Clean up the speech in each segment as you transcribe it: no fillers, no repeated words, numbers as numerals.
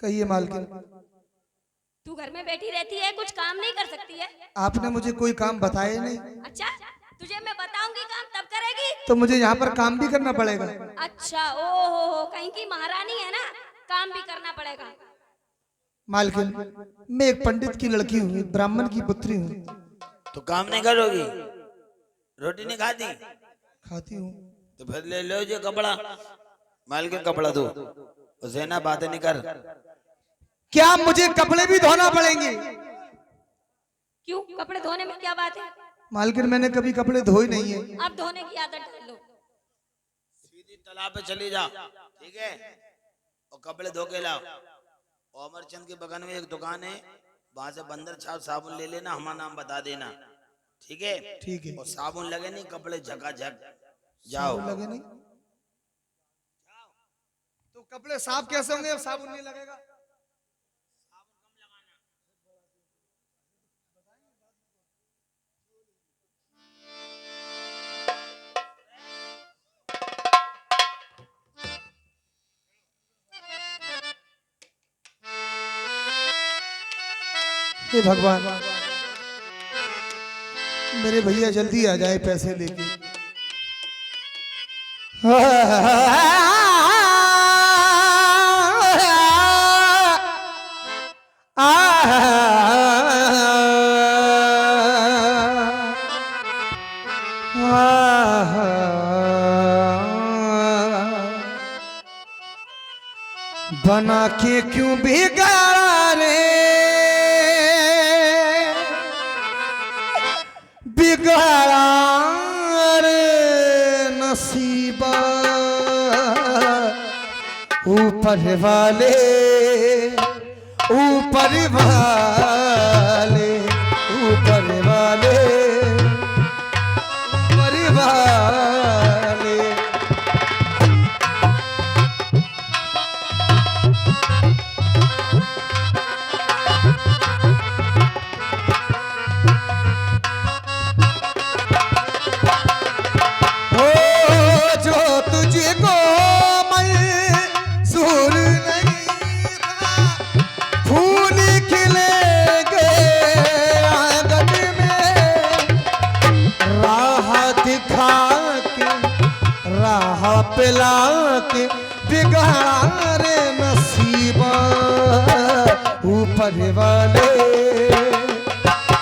कहिए मालकिन। तू घर में बैठी रहती है, कुछ काम नहीं कर सकती है? आपने मुझे कोई काम बताया नहीं। अच्छा, तुझे मैं बताऊंगी काम तब करेगी। तो मुझे यहाँ पर काम भी करना पड़ेगा। अच्छा, ओ हो, कहीं की महारानी है ना, काम भी करना पड़ेगा। मालकिन, मैं एक पंडित की लड़की हूँ, एक ब्राह्मण की पुत्री हूँ। तो काम नहीं करोगी? रोटी नहीं खाती? खाती हूँ। तो फिर ले लो ये कपड़ा, मालकिन कपड़ा दो, उसे ना बातें नहीं कर। क्या मुझे कपड़े भी धोना पड़ेंगे? क्यों, कपड़े धोने में क्या बात है? मालकिन, मैंने कभी कपड़े धोए नहीं है। अब धोने की आदत डाल लो। सीधी तालाब पे चली जाओ, ठीक है, और कपड़े धो के लाओ। अमरचंद के बगल में एक दुकान है, वहां से बंदर छाप साबुन ले लेना, हमारा नाम बता देना, ठीक है? ठीक है। और साबुन लगे नहीं, कपड़े झकाझक जाओ। लगे नहीं तो कपड़े साफ कैसे होंगे? अब साबुन नहीं लगेगा। हे भगवान, मेरे भैया जल्दी आ जाए पैसे लेके। बना के क्यों बिगाड़ा रे, बिगाड़ा रे नसीबा, ऊपर वाले, ऊपर वाले, ऊपर वाले, ऊपर वाले। पिला के बिगाड़ा रे नसीबा, ऊपर वाले,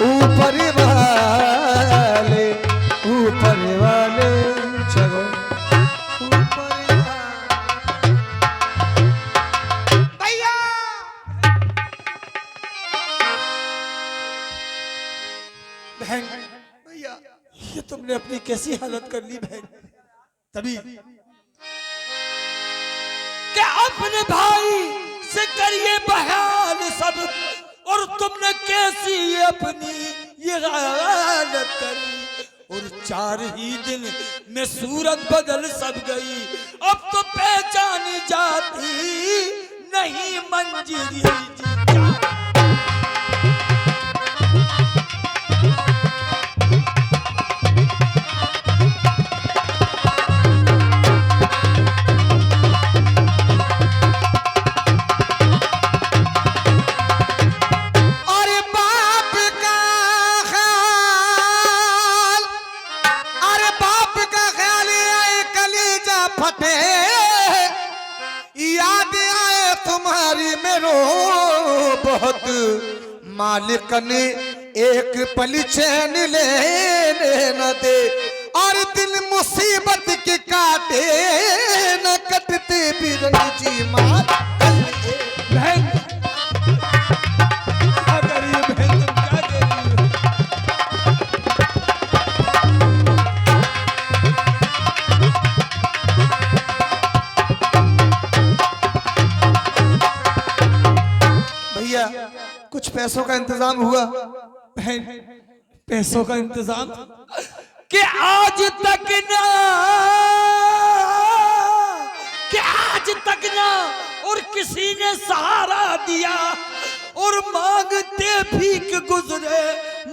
ऊपर वाले, ऊपर वाले, चलो ऊपर भैया। बहन, भैया, ये तुमने अपनी कैसी हालत कर ली बहन? तभी क्या अपने भाई से करिए बयान सब, और तुमने कैसी अपनी ये हालत करी, और 4 ही दिन में सूरत बदल सब गई। अब तो पहचानी जाती नहीं मंजिल जी। बहुत मालिक ने एक पल चैन लेने न दे, और दिल मुसीबत के काटे न कटते बिरन जी मार। बहन क्या करिए, बहन तुम क्या करिए? भैया, कुछ पैसों का इंतजाम हुआ? बहन, पैसों का इंतजाम कि आज तक ना, कि आज तक ना और किसी ने सहारा दिया, और मांगते भीख गुजरे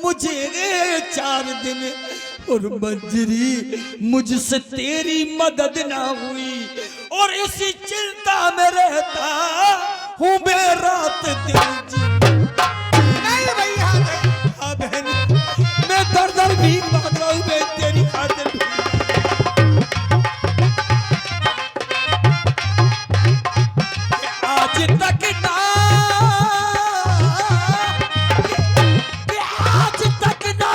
मुझे 4 दिन। और मंजरी मुझसे तेरी मदद ना हुई और इसी चिंता में रहता हूँ मैं रात दिन। नहीं भैया हाँ बहन, मैं दर दर भीख मांग रहा हूँ मैं तेरी खातिर। आज तक ना, आज तक ना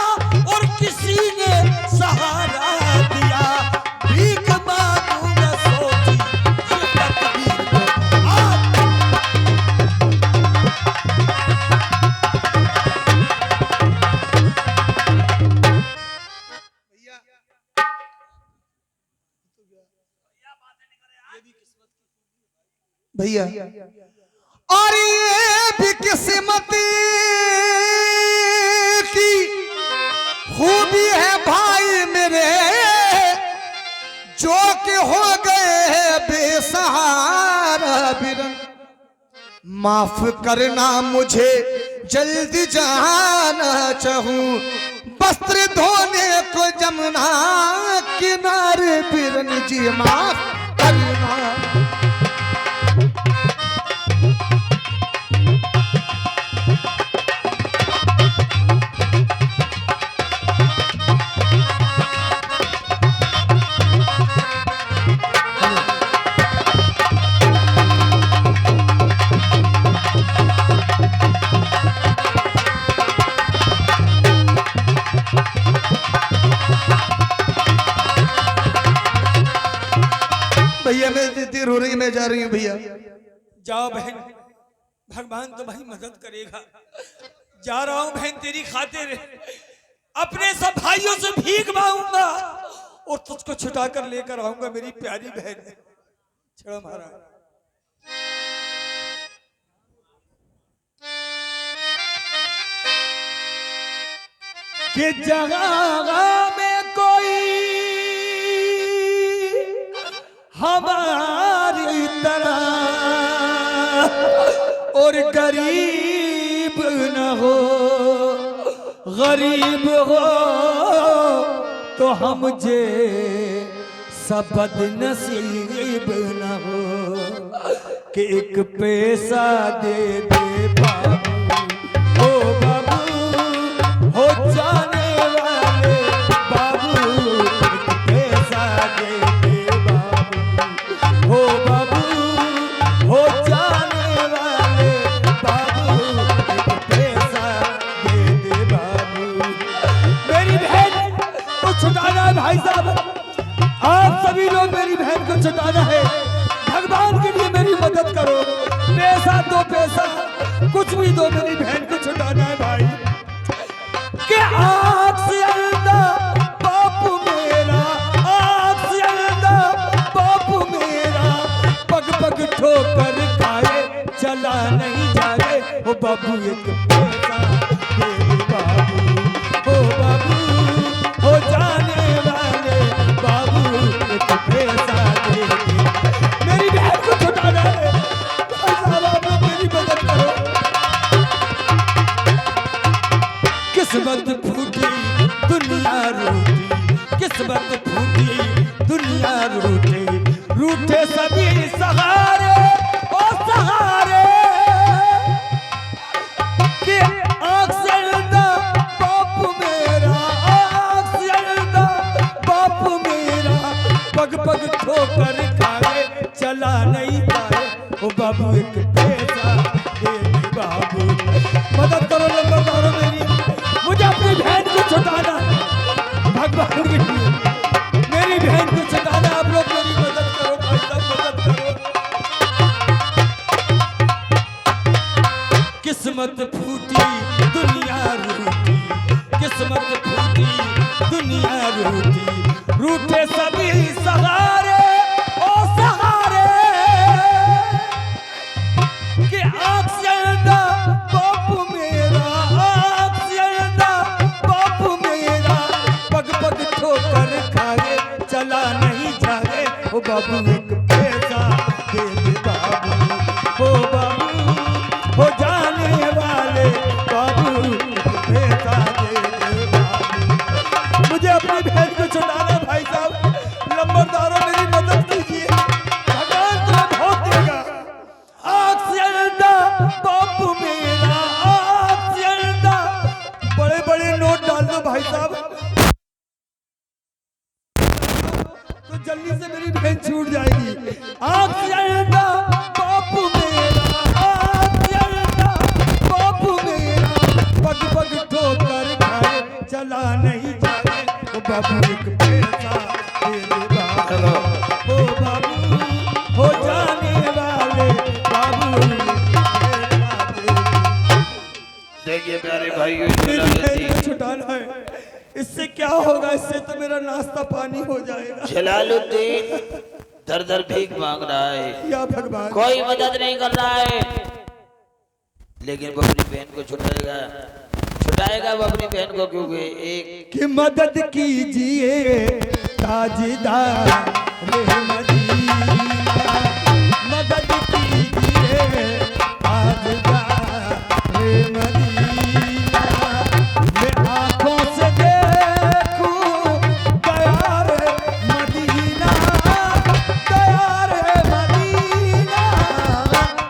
और किसी ने सहारा दिया, भीख मांगू न सोची ये तकदीर को आज। भैया और ये भी किस्मत की खूबी है भाई मेरे, जो कि हो गए बेसहारा बिरन। माफ करना मुझे जल्दी जाना चाहूं, वस्त्र धोने को जमुना किनारे बिरन जी माफ करना। भैया मैं देर हो रही है, मैं जा रही हूँ भैया। जाओ बहन, भगवान तुम्हारी मदद करेगा। जा रहा हूँ बहन तेरी खातिर, अपने सब भाइयों से भीख मांगूंगा और तुझको छुटा कर लेकर आऊंगा मेरी प्यारी बहन। छड़ा मारा कि जगह में कोई हमारी तरह और गरीब न हो, गरीब हो तो हम जे सब बदनसीब न हो कि एक पैसा दे दे बाबू, ओ बाबू हो जाने वाले बाबू, एक पैसा दे दे बाबू, हो बाबू हो जाने वाले बाबू, एक पैसा दे दे बाबू। मेरी बहन को छुटाना है भाई साहब, आप सभी लोग मेरी बहन को छुटाना है। भगवान के लिए मेरी मदद करो, पैसा दो, पैसा कुछ भी दो, मेरी बहन को छुटाना है भाई। कि आँख से अंधा बापू मेरा, आँख से अंधा बापू मेरा, पग पग ठोकर खाए चला नहीं जाए, ओ बाबू एक पैसा दे दे बाबू, ओ बाबू हो जाने वाले बाबू, एक पैसा दे दे। मेरी बहन को छुटाना है भाई साहब, आप लोग मेरी मदद करो। किस्मत फूटी दुनिया रूठी, किस्मत फूटी दुनिया रूठी, रूठे सभी सहारे ओ सहारे, कि आँख से अंधा बाप मेरा, आँख से अंधा बाप मेरा, पग पग ठोकर खाए चला नहीं पाए, ओ बाबू एक पैसा दे दे बाबू। मदद करो नंबर मारो मेरी, मुझे अपनी बहन को छुटाना भगवान के लिए, मेरी बहन को छुटाना। आप लोग मेरी मदद करो भाई साहब, मदद करो। किस्मत फूटी दुनिया रूठी, किस्मत फूटी दुनिया रूठी, रूठे सभी सहारे ओ सहारे, कि आँख से अंधा बापू मेरा, आँख से अंधा बापू मेरा, पग पग ठोकर खाए चला नहीं जाए, ओ बाबू एक पैसा दे दे बाबू, ओ बाबू हो जाने वाले बाबू, एक पैसा दे दे बाबू। मुझे अपनी जल्दी से मेरी बहन छूट जाएगी। आप जाएगा बापू मेरा, आप जाएगा बापू मेरा, पग पग ठोकर खाए चला नहीं जाए। ओ बाबू एक पैसा दे दे बाबू, ओ बाबू हो जाने वाले बाबू। देखिए प्यारे भाई, छुटाना है, इससे क्या होगा? इससे तो मेरा नाश्ता पानी हो जाएगा। जलालुद्दीन दर दर भीख मांग रहा है, या भगवान कोई मदद नहीं कर रहा है, लेकिन वो अपनी बहन को छुटाएगा, छुटाएगा वो अपनी बहन को, क्योंकि एक कि मदद कीजिए ताजदार रे मदीना, मदद कीजिए ताजदार रे मदीना। मैं आंखों से देखूं गया रे मदीना, गया रे मदीना,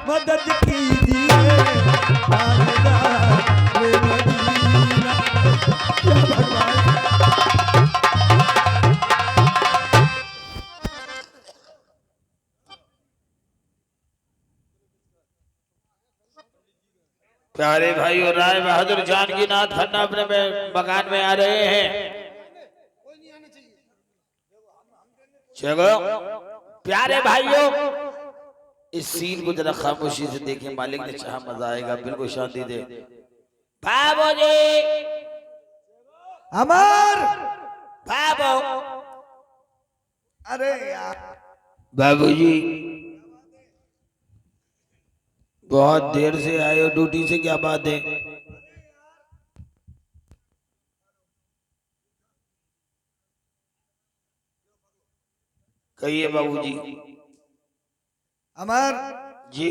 मदद कीजिए ताजदार रे मदीना। या भगवान प्यारे भाई और राय बहादुर जानकी नाथ खन्ना अपने मकान में आ रहे हैं। चलो प्यारे भाइयों, इस सीन को जरा खामोशी से देखें, मालिक ने चाहा मजा आएगा, बिल्कुल शांति दे। बाबूजी, अमर, बाबू, अरे यार बाबूजी बहुत देर से आए हो ड्यूटी से, क्या बात है? कहिए बाबूजी। अमर जी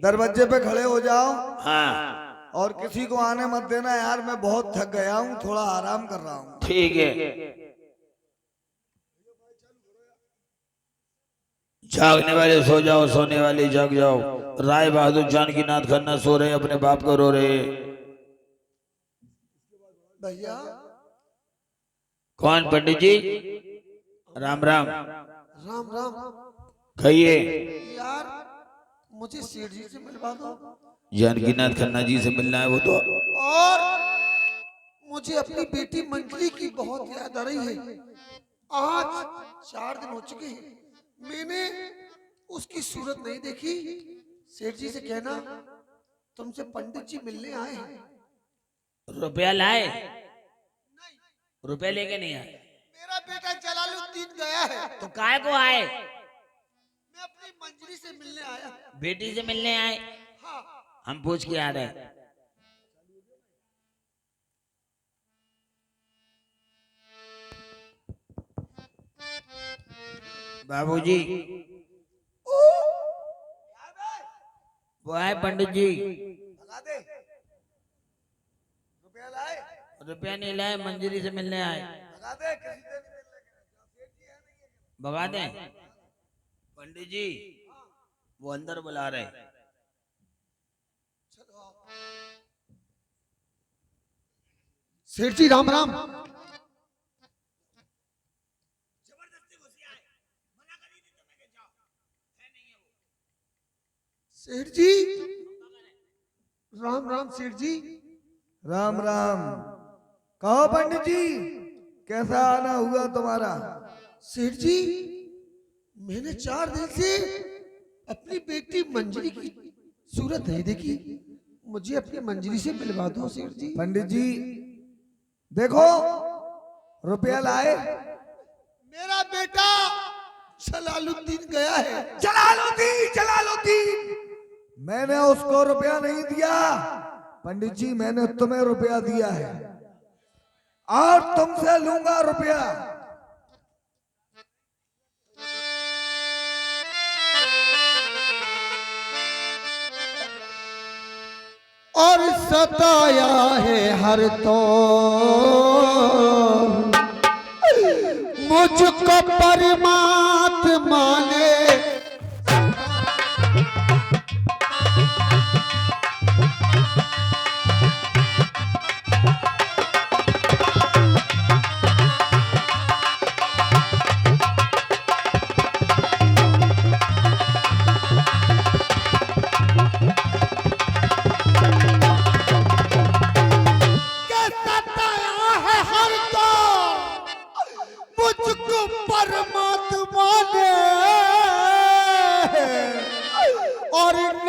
दरवाजे पे खड़े हो जाओ हाँ और किसी को आने मत देना यार, मैं बहुत थक गया हूँ, थोड़ा आराम कर रहा हूँ। ठीक है। जागने वाले सो जाओ, सोने वाले जाग जाओ। राय बहादुर जानकी नाथ खन्ना सो रहे, अपने बाप को रो रहे। भैया कौन? पंडित जी राम राम। राम राम। कहिए। यार मुझे सेठ जी से मिलवा दो। जानकी नाथ खन्ना जी से मिलना है वो तो। और मुझे अपनी बेटी मंजरी की बहुत याद आ रही है। आज 4 दिन हो चुके हैं, मैंने उसकी सूरत नहीं देखी। सेठ जी से कहना तुमसे पंडित जी मिलने आए हैं। रुपया लाए? रुपया लेके नहीं आए? मेरा बेटा जलालुद्दीन गया है। तो काय को आए? मैं अपनी मंजरी से मिलने आया। बेटी से मिलने आए? हाँ। हम पूछ के आ रहे हैं। बाबूजी वो है पंडित जी। लगा दे। रुपया लाए? रुपया नहीं लाए, मंजरी से मिलने आए। लगा दे, किसी से नहीं मिलने। भगा दें? पंडित जी वो अंदर बुला रहे। सेठ जी राम राम। सेठ जी राम राम। सेठ जी राम राम। कहो पंडित जी, कैसा आना हुआ तुम्हारा? सेठ जी मैंने 4 दिन से अपनी बेटी मंजरी की सूरत नहीं देखी, मुझे अपनी मंजरी से मिलवा दो सेठ जी। पंडित जी देखो, रुपया लाए? मेरा बेटा जलालुद्दीन गया है। जलालुद्दीन, जलालुद्दीन। मैंने उसको रुपया नहीं दिया पंडित जी, मैंने तुम्हें रुपया दिया है और तुमसे लूंगा रुपया। और सताया है हर तो मुझको परमात्मा ने।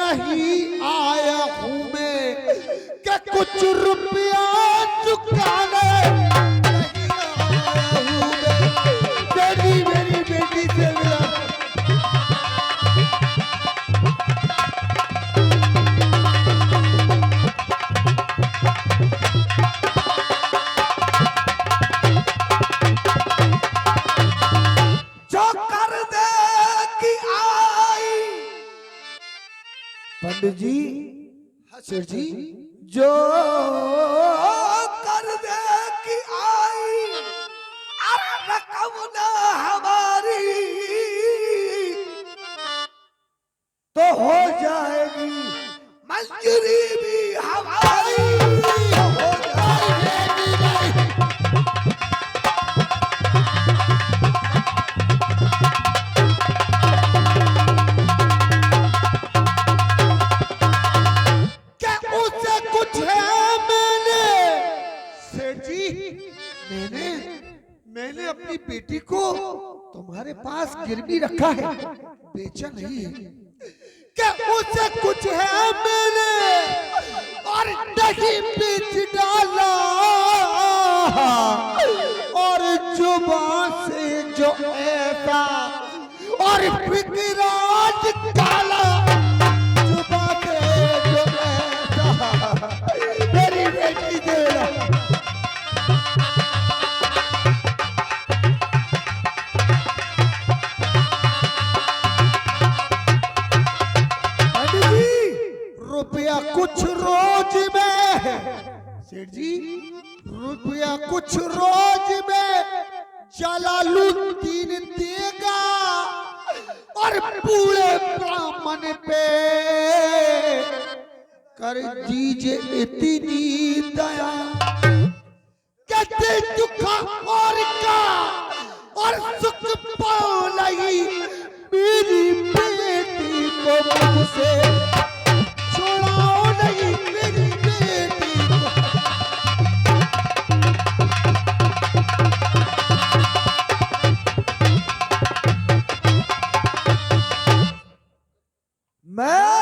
नहीं आया हूँ मैं कि कुछ रुपया चुकाने नहीं आया हूँ मैं। तेरी मेरी बेटी से मिला पंडित जी, सेठ जी, जो कर दे कि आई अरे रकम ना हमारी तो हो जाएगी मंजूरी भी हमारी हो जाएगी। मैंने अपनी बेटी को तुम्हारे पास गिरवी रखा है, बेचा नहीं है। क्या उसे कुछ है मैंने और नहीं बेच डाला और जुबान से जो ऐसा और फिक्राज काला जुबान से जो ऐसा मेरी बेटी दे कुछ रोज में सेठ जी, रुपया कुछ रोज में जलालुद्दीन देगा और पूरे ब्राह्मण पे कर दीजिए इतनी दया कहते दुखा और का और सुख पाओ लगी मेरी बेटी को मुझसे छोड़ाओ नहीं मेरी बेटी को। मैं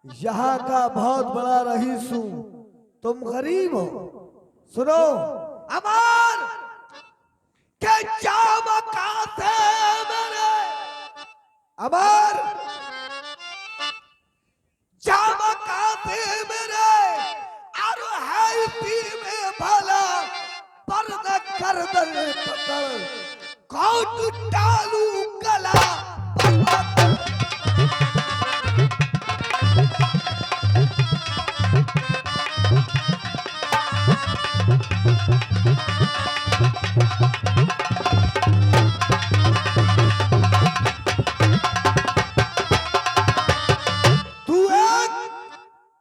यहाँ का बहुत बड़ा रईस हूँ, तुम गरीब हो। सुनो अमर के जाम कासे मेरे अमर जामा काते मेरे और है इसी में भला पर्द कर दे पकड़ कौट डालू गला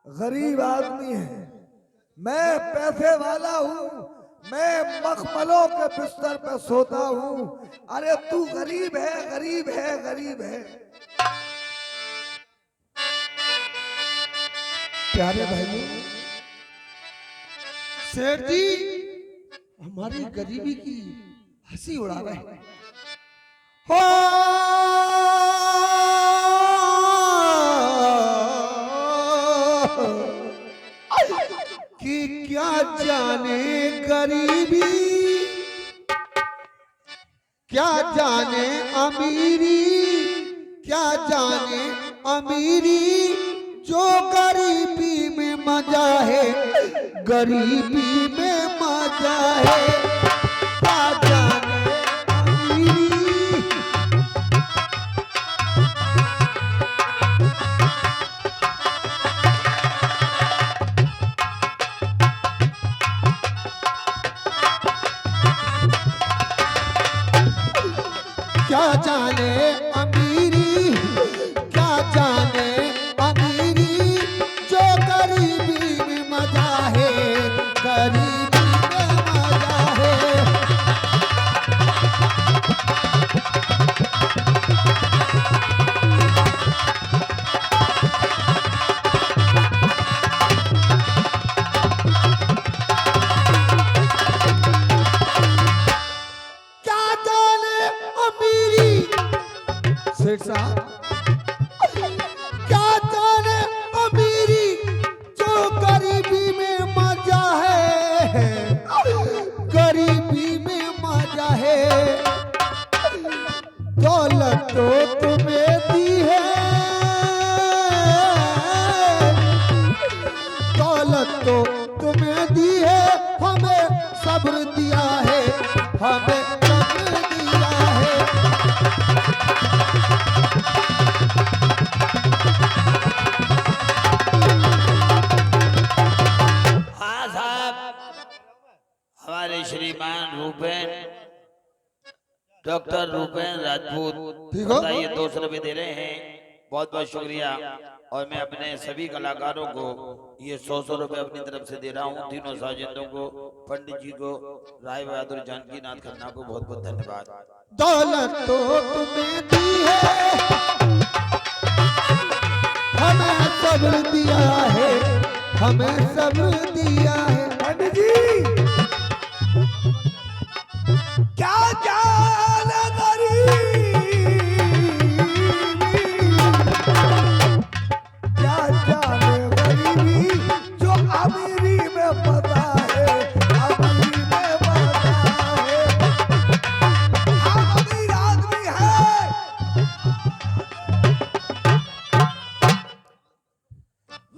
गरीब आदमी है, मैं पैसे वाला हूँ, मैं मखमलों के बिस्तर पे सोता हूँ। अरे तू गरीब है, गरीब है, गरीब है। प्यारे भाइयों, सेठ जी हमारी गरीबी की हंसी उड़ा रहे हैं। कि क्या जाने गरीबी, क्या जाने अमीरी, क्या जाने अमीरी, जो गरीबी में मजा है, गरीबी में मजा है। क्या जाने अमीरी, क्या जाने अमीरी, क्या जाने अमीरी, जो गरीबी में मजा है, गरीबी में मजा है। क्या जाने अमीरी, सेठ साहब क्या दौलत तो तुम्हें दी है, दौलत तो तुम्हें दी है, हमें सब्र दिया है, हमें सब्र दिया है। हाँ साहब, हमारे श्रीमान रूपेन, डॉक्टर रूपेन राजपूत, ठीक हो? बताइए 200 रुपए दे रहे हैं, बहुत बहुत शुक्रिया। और मैं अपने सभी कलाकारों को ये 100 रुपए अपनी तरफ से दे रहा हूँ, तीनों साजिंदों को, पंडित जी को, राय बहादुर जानकी नाथ खन्ना को बहुत बहुत धन्यवाद। दौलत तो तुम्हें दी है, हमें सब्र दिया है, हमें सब्र दिया है। पंडित जी क्या जाने क्या जाने गरीबी, जो अमीरी में पता है, अमीरी में पता है। हम अमीर आदमी है,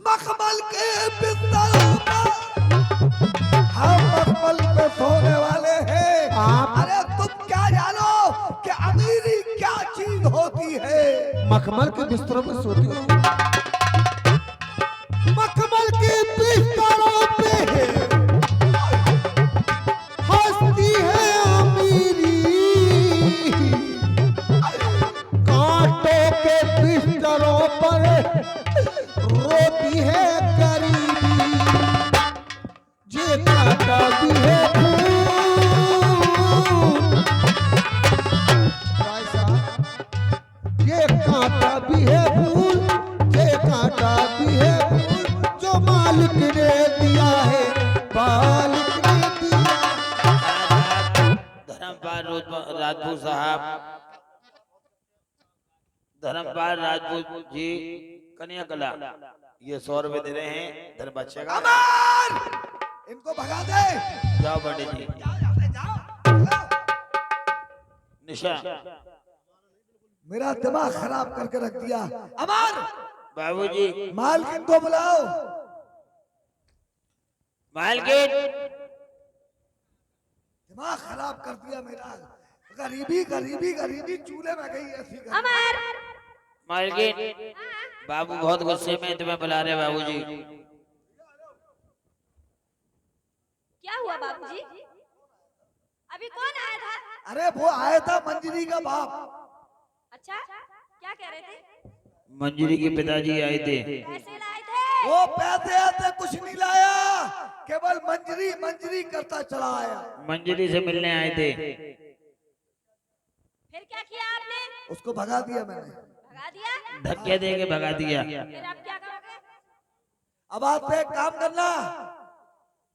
मखमल के बिस्तरों पर हम मखमल पे सोने वाले हैं। अरे तुम क्या जानो कि अमीरी क्या चीज होती है? मखमल के बिस्तरों पर सोती हो, मखमल के बिस्तरों पे हंसती है अमीरी, कांटों के बिस्तरों पर रोती है गरीबी, ये कांटा भी है भाई साहब, ये कांटा भी है फूल, ये कांटा भी है फूल, जो मालिक ने दिया है, मालिक ने दिया। धर्मपाल राजपूत साहब, धर्मपाल राजपूत जी कन्या कला, ये 100 रुपए दे रहे हैं, धन्यवाद। अमर इनको भगा दे। जाओ पंडित जी। जाओ। निशा मेरा दिमाग खराब करके रख दिया। अमर बाबूजी, मालकिन को बुलाओ। मालकिन, दिमाग खराब कर दिया मेरा। गरीबी गरीबी गरीबी चूल्हे में गई ऐसी गरीबी। अमर मालकिन, बाबू बहुत गुस्से में तुम्हें बुला रहे हैं बाबूजी। क्या हुआ बाबूजी? अभी कौन आया था? अरे वो आया था मंजरी का बाप। अच्छा, क्या कह रहे थे? मंजरी के पिताजी आए थे। पैसे लाए थे? वो पैसे आते कुछ नहीं लाया, केवल मंजरी मंजरी करता चला आया। मंजरी से मिलने आए थे। फिर क्या किया आपने? उसको भगा दिया मैंने। भगा दिया? धक्के दे के भगा दिया। फिर आप क्या करोगे? अब आप एक काम करना,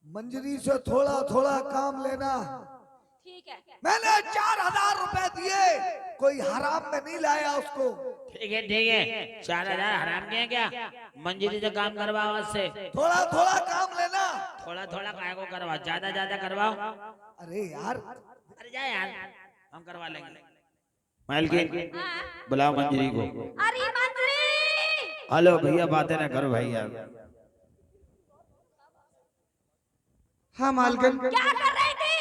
मंजरी से थोड़ा थोड़ा काम लेना। ठीक है। मैंने 4000 रुपए दिए, कोई हराम में नहीं लाया उसको। ठीक है 4000 हराम के हैं क्या? मंजरी से काम करवाओ उससे। थोड़ा थोड़ा काम लेना। थोड़ा थोड़ा काय को करवाओ, ज्यादा ज्यादा करवाओ। अरे यार, अरे जा यार, हम करवा लेंगे। मालकिन, हाँ। बुलाओ मंजरी को। अरे मंजरी! हेलो भैया, बातें ना करो भाई यार। हाँ मालकिन, क्या कर रही थी?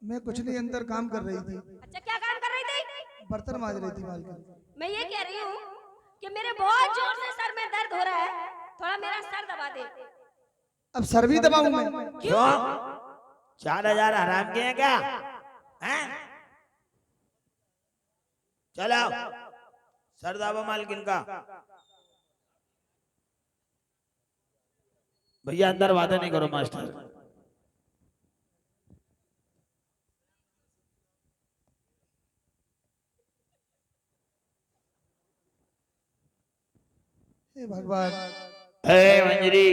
मैं कुछ नहीं, अंदर काम कर रही थी, अच्छा, क्या काम कर रही थी? बर्तन मांज रही थी मालकिन। मैं ये कह रही हूँ कि मेरे बहुत जोर से सर में दर्द हो रहा है, थोड़ा मेरा सर दबा दे। अब सर भी दबाऊं मैं? क्यों? 4000 हराम के हैं क्या? हैं? चलो सर दाबा मालकिन का। भैया अंदर वादा नहीं करो मास्टर। हे भगवान, हे मंजरी,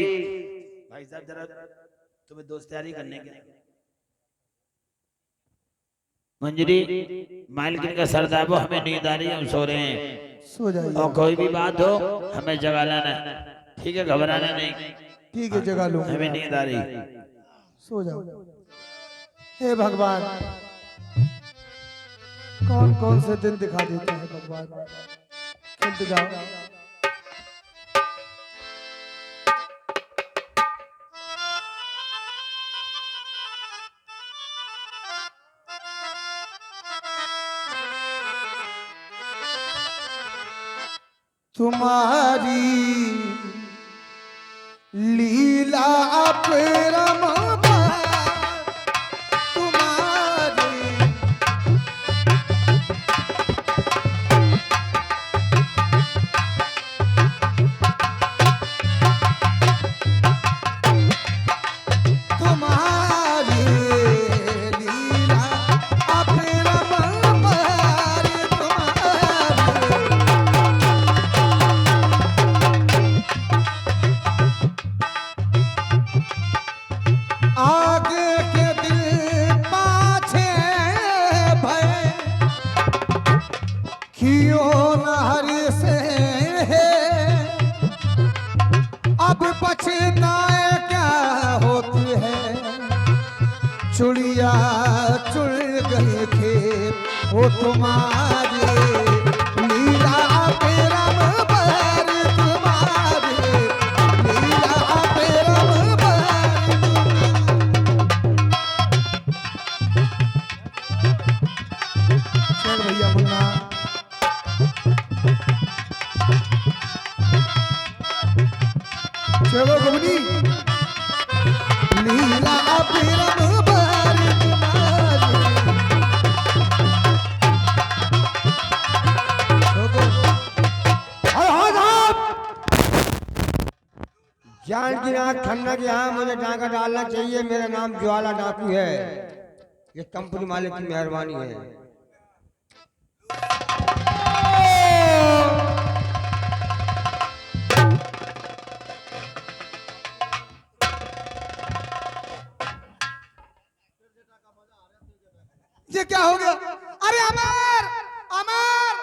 भाई साहब जरा तुम्हें दोस्तारी करने के। मंजरी, मालकिन का सर दाबो, हमें नींद आ रही है, हम सो रहे हैं। सो जाइए। और कोई भी बात हो हमें जगा लाना, ठीक है? घबराना नहीं। ठीक है, जगा लूंगा। हमें नींद आ रही। सो जाओ। हे भगवान, कौन कौन से दिन दिखा देते हैं भगवान। खेलते जाओ। तुम्हारी लीला अपरंपार, तुम्हारी तुम्हारी लीला अपरंपार, आगे के दिल पाछे भय क्यों न हरि से है, अब पछताए क्या होती है, चुड़िया चुड़ गई खेत वो तुम्हारी लीला अपरंपार, तुम्हारी लीला अपरंपार। चल भैया मुन्ना, चलो गुमनी लीला अपरंपार तुम्हारी। जान की आँख ठंडा की यहाँ मुझे डाका डालना चाहिए। मेरा नाम ज्वाला डाकू है। ये कंपनी मालिक की मेहरबानी है। ये क्या हो गया? अरे अमर, अमर,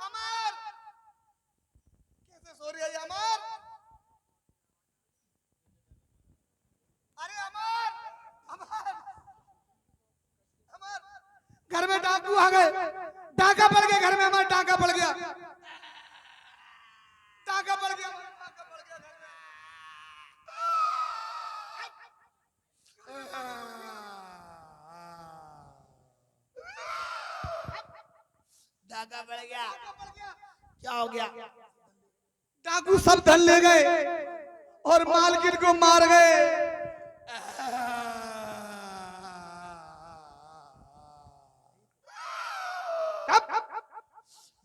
अमर, कैसे सो रही है ये अमर? अरे अमर, अमर, अमर, घर में डाकू आ गए, डाका पड़ गया घर में, अमर डाका पड़ गया, डाका पड़ गया, डाका पड़ गया घर में। धागा बढ़ गया। क्या हो गया? डाकू सब धन ले गए और मालकिन को मार गए।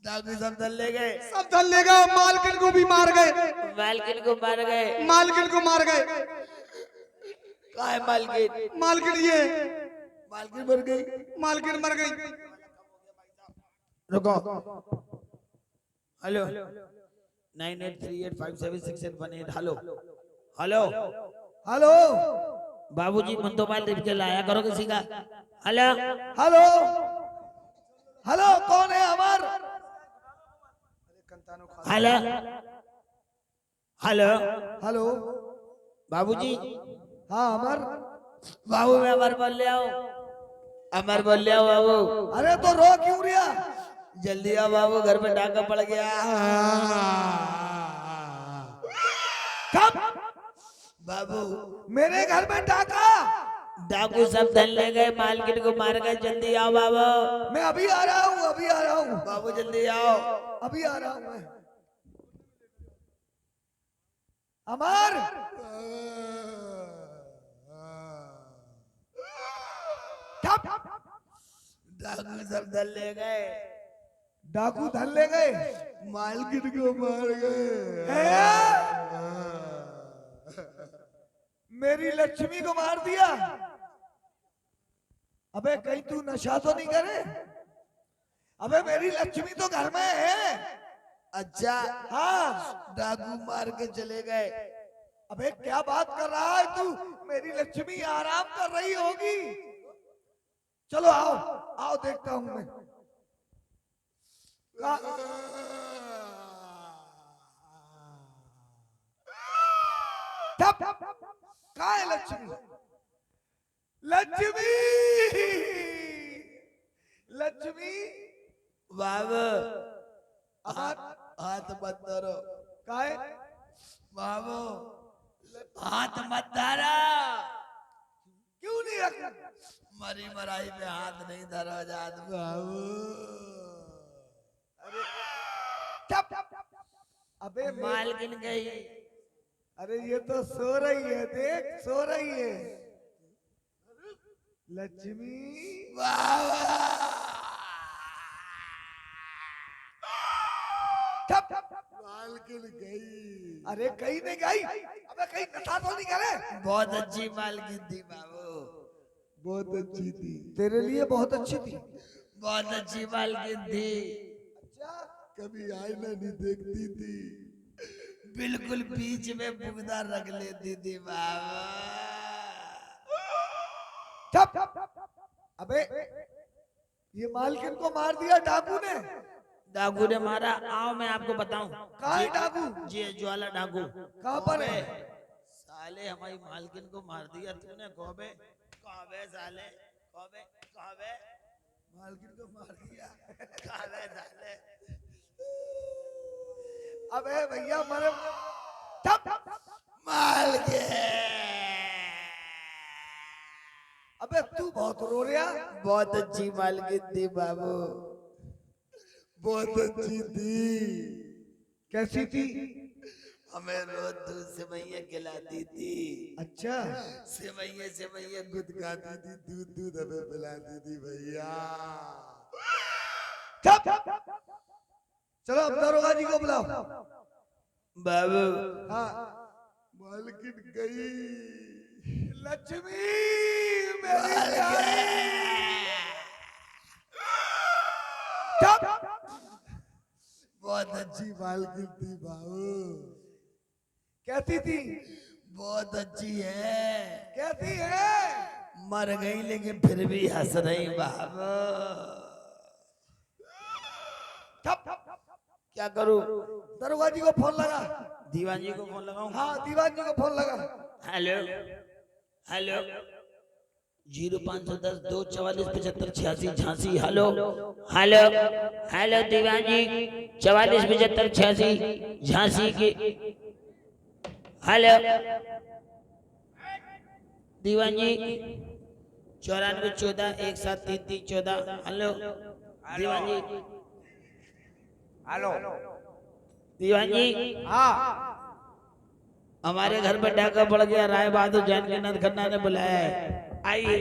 डाकू सब धन ले गए, सब धन ले गए, मालकिन को भी मार गए, मालकिन को मार गए। मालकिन को मार गए। कहाँ है मालकिन? मालकिन ये, मालकिन मर गई। मालकिन मर गई। रुको। हेलो 9838576818। हेलो हेलो हेलो बाबूजी मुंतो माल लिप के लाया करो किसी का। हेलो हेलो हेलो, कौन है अमर? हेलो हेलो हेलो बाबूजी। हाँ अमर। बाबू मैं अमर बोल ले आओ, अमर बोल ले आओ बाबू। अरे तो रो क्यों रिया? जल्दी आओ बाबू, घर में डाका पड़ गया। कब? बाबू मेरे घर में डाका? डाकू सब धन ले गए, मालकिन को मार गए। जल्दी आओ बाबू। मैं अभी आ रहा हूँ, अभी आ रहा हूँ, बाबू जल्दी आओ। अभी आ रहा हूँ मैं। अमर, डाकू सब धन ले गए, डाकू धन ले गए, मालकिन को मार गए। मेरी लक्ष्मी को मार दिया। अबे कहीं तू नशा तो नहीं करे? अबे मेरी लक्ष्मी तो घर में है। अच्छा हाँ, डाकू मार के चले गए। अबे क्या बात कर रहा है तू? मेरी लक्ष्मी आराम कर रही होगी। चलो आओ, आओ देखता हूं मैं। कहाँ है लक्ष्मी? लक्ष्मी, लक्ष्मी, बाबू अब हाथ मत धरो काहे बाबू, हाथ मत धरो। क्यों नहीं रख मरी मराई पे हाथ नहीं धरो जात बाबू। अबे मालकिन गई। अरे ये तो सो रही है, देख सो रही है लक्ष्मी। मालकिन गई। अरे कहीं नहीं गई, अबे कहीं नशा तो नहीं करे। बहुत अच्छी मालकिन थी बाबू, बहुत अच्छी थी, तेरे लिए बहुत अच्छी थी। बहुत अच्छी मालकिन थी। अच्छा, कभी आईना नहीं देखती थी, बिल्कुल बीच में बुगदा रख लेती थी बाबा। अबे ये मालकिन को मार दिया डाकू ने। डाकू ने मारा? आओ मैं आपको बताऊं। कहाँ है डाकू? जी ज्वाला डाकू। कहाँ पर है? साले हमारी मालकिन को मार दिया तूने। कौबे कौबे साले, कौबे कौबे मालकिन को मार दिया। कौबे साले। अबे भैया मरे अबे तू बहुत रो रहा। बहुत अच्छी मालकिन थी बाबू, बहुत अच्छी थी। कैसी थी? हमें रोज दूध सेवैया खिलाती थी। अच्छा, सेवैया गुद खाती थी, दूध दूध हमें पिलाती थी भैया। चलो अब दरोगा जी को बुलाओ। बाबू हाँ, मालकिन गई। लक्ष्मी मेरी प्यारी। बहुत अच्छी मालकिन थी बाबू। कैसी थी? बहुत अच्छी है। कैसी है? मर गई लेकिन फिर भी हंस रही बाबू। क्या करूं? दरोगा जी को फोन लगा। दीवान जी को फोन लगाऊं? हाँ, दीवान जी को फोन लगा। Hello hello 0510 244 75 86 Jhansi. Hello hello hello Diwan ji 44 75 86 Jhansi की। Hello Diwan ji 94 14 1733 14। Hello Diwan ji. Hello. Diwan ji हाँ, हमारे घर पर डाका पड़ गया। राय बहादुर जानकीनाथ खन्ना ने बुलाया है, आइए।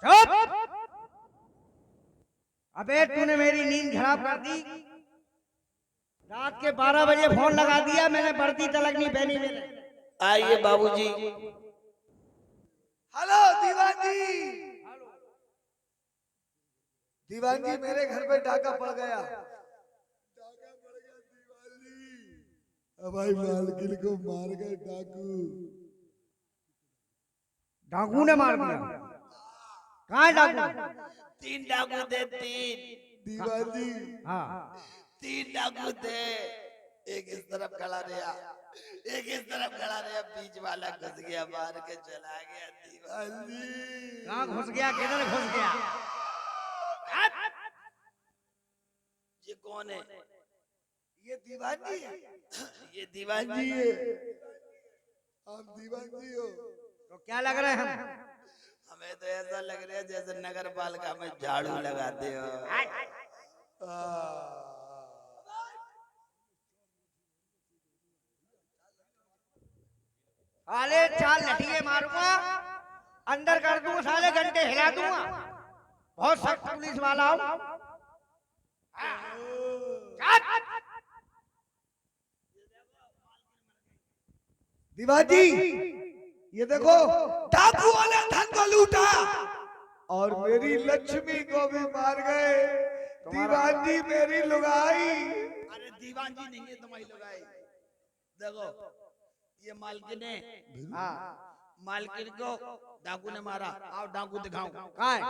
चुप। अबे तूने मेरी नींद खराब कर दी। रात के 12 बजे फोन लगा दिया मैंने, वर्दी तलक नहीं पहनी मैंने। आइए बाबूजी। हेलो दीवान जी। दीवान जी मेरे घर पे डाका पड़ गया। हमारी मालकिन को मार गए डाकू। डाकू ने मार दिया? कहाँ है डाकू? 3 डाकू थे, 3 दीवान जी। हाँ, 3 डाकू थे। एक इस तरफ खड़ा रहा, एक इस तरफ खड़ा रहा, बीच वाला घुस गया, मार के चला गया दीवान जी। कहाँ घुस गया? किधर घुस गया? ये कौन है? ये दीवान जी है। ये दीवान जी है। आप दीवान जी हो? तो क्या लग रहे हैं हम? हमें तो ऐसा लग रहा है जैसे नगर पालिका में झाड़ू लगाते हो। साले 4 लठिए मारूंगा, अंदर कर दूंगा, साले घंटे हिला दूंगा। बहुत सख्त पुलिस वाला हूँ। दीवान जी ये देखो, डाकू वाले धन को लूटा और मेरी लक्ष्मी को भी मार गए। दीवान जी मेरी लुगाई। अरे दीवान जी नहीं है तुम्हारी लुगाई। देखो ये मालकिन है। हाँ, मालकिन को डाकू ने मारा। आओ डाकू दिखाऊं। कहाँ है?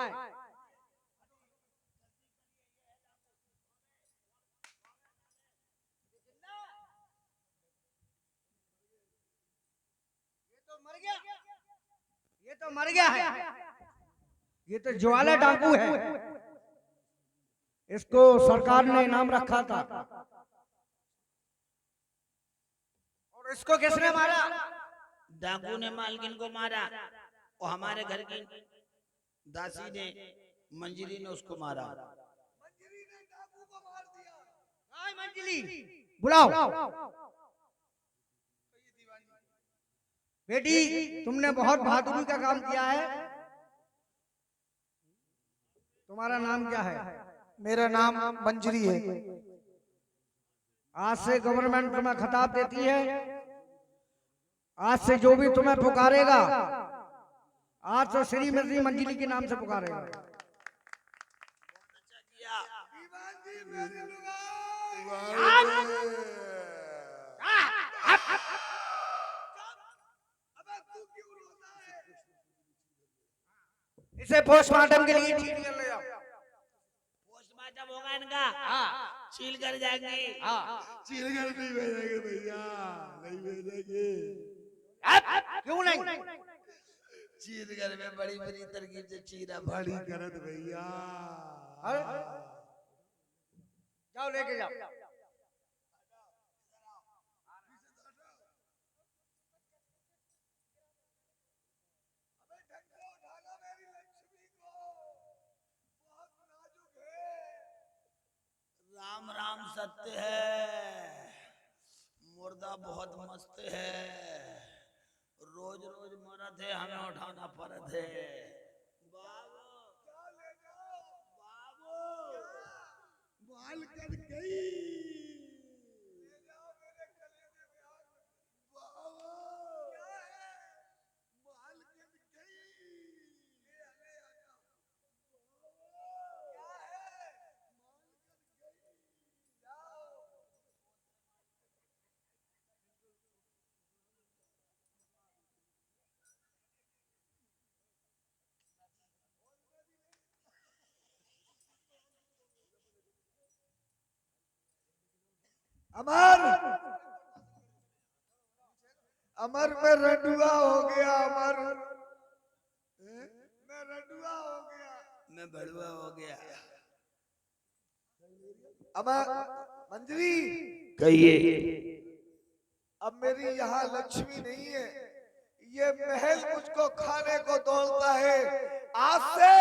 तो मर गया है, ये तो ज्वाला डाकू है, इसको सरकार ने इनाम रखा था। और इसको किसने मारा? डाकू ने मालकिन को मारा और हमारे घर की दासी ने, मंजरी ने उसको मारा। मंजली बुलाओ। बेटी तुमने बहुत बहादुरी का काम किया है। तुम्हारा नाम क्या है? मेरा नाम मंजरी है। आज से गवर्नमेंट तुम्हें खिताब देती है, आज से जो भी तुम्हें पुकारेगा, आज से श्रीमती मंजरी के नाम से पुकारेगा। इसे पोस्टमार्टम के लिए ठीक कर ले आओ। पोस्टमार्टम होगा इनका, चील कर जाएंगे। चील कर नहीं भेजेंगे भैया, नहीं भेजेंगे। क्यों नहीं? चील घर में बड़ी बड़ी तरकीब से चीरा बड़ी करत भैया। जाओ लेके जाओ। राम राम सत्य है, मुर्दा बहुत मस्त है, रोज रोज मरद है, हमें उठाना पड़त है। बाबू बाल कर गई। अमर अमर मैं रंडुआ हो गया। अमर मैं रंडुआ हो गया। मैं बड़ुआ हो गया। अमर मंजरी कहिए। अब मेरी यहाँ लक्ष्मी नहीं है, ये महल मुझको खाने को दौड़ता है। आज से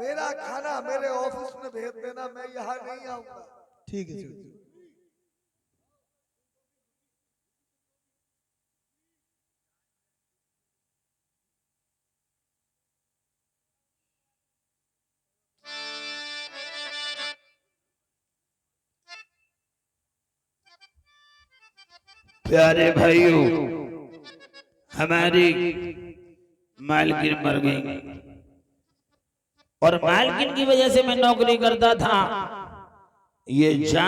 मेरा खाना मेरे ऑफिस में भेज देना, मैं यहाँ नहीं आऊंगा। ठीक है। प्यारे भाइयों, हमारी मालकिन मर गई और मालकिन की वजह से मैं नौकरी करता था। ये जान